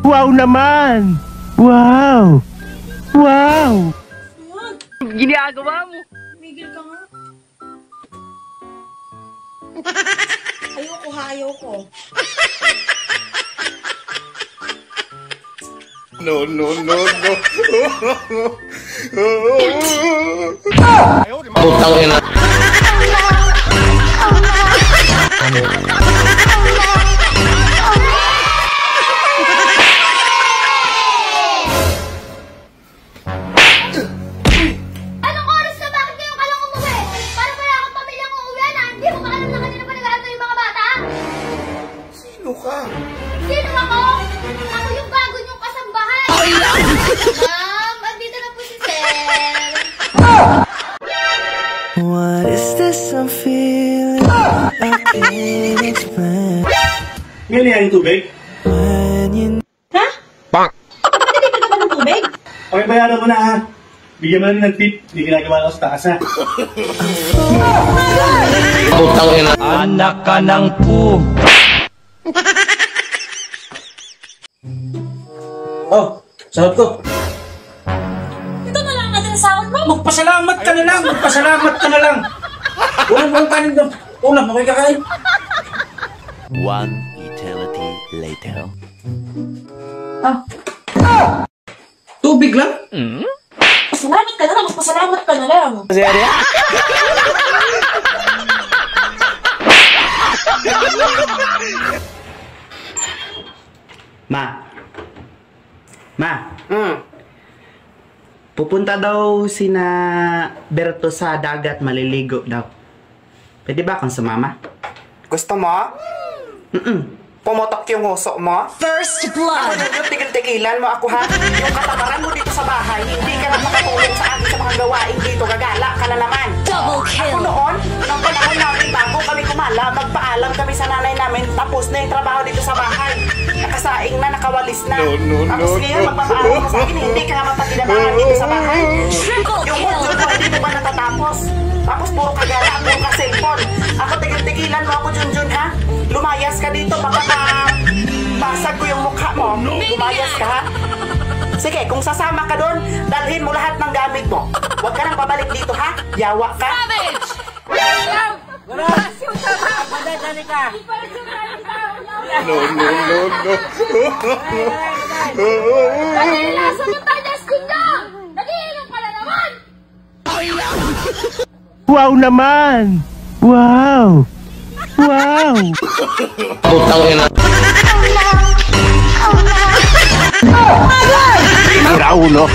Wow naman! Wow! Wow! Ginagawa mo? Migil ka nga. Ayoko ha, ayoko. No, no, no, no. Putang ina. Anong oras na? Bakit kayo ka lang umuwi? Parang wala akong pamilyang uuwi na. Hindi mo makalam na kanina pa nag-aato yung mga bata? Sino ka? Sino ako? Ako yung bago niyong kasambahay. Ma'am, andito na po si Sir. What is this I'm feeling? I can't explain. Ngayon yan yung tubig? When you Ha? Bang! Nalipad ka ba ng tubig? Okay, bayaran mo na ha. Bigyan mo na rin ng tip. Hindi ginagawa ako sa taas ha. Putang ina. anak ka ng pu. Oh, sahod ko. Ito na lang natin sa sahod mo. Magpasalamat ka na lang. Magpasalamat ka na lang. Walang kanin doon. Ulam, okay kakain. One eternity later. Tubig lang? Pasalamat ka na lang. Magpasalamat ka na lang. Ma. Pupunta daw sina Berto sa dagat, maliligo daw. Pwede ba akong sumama? Gusto mo? Pumotok yung huso mo? First blood. Ako yung tigil-tigilan mo ako ha? Yung katamaran mo dito sa bahay, hindi ka na makatulong sa akin sa mga gawain dito. Gagala ka na naman. Double kill. Ako noon, nung panahon namin bago kami kumala, magpaalam kami sa nanay namin, tapos na yung trabaho dito sa bahay. Nakasaing na, nakawalis na. Tapos ngayon, magpapaalam mo sa akin, hindi ka naman patinabangan dito sa bahay. Yung mundo mo, hindi mo ba natatapos? Tapos puro kagala, puro ka cellphone. Ako tigil-tigilan mo ako, Junjun ha? Lumayas ka dito, baka basag ko yung mukha mo. Lumayas ka ha? Sige, kung sasama ka doon, dalhin mo lahat ng gamit mo. Huwag ka nang pabalik dito ha? Yawa ka. No, no, no, no. Nasa Montañas Kingdom! Nagiinom ka na naman! Wow naman! Wow! Wow! Putang ina. Tira ulo.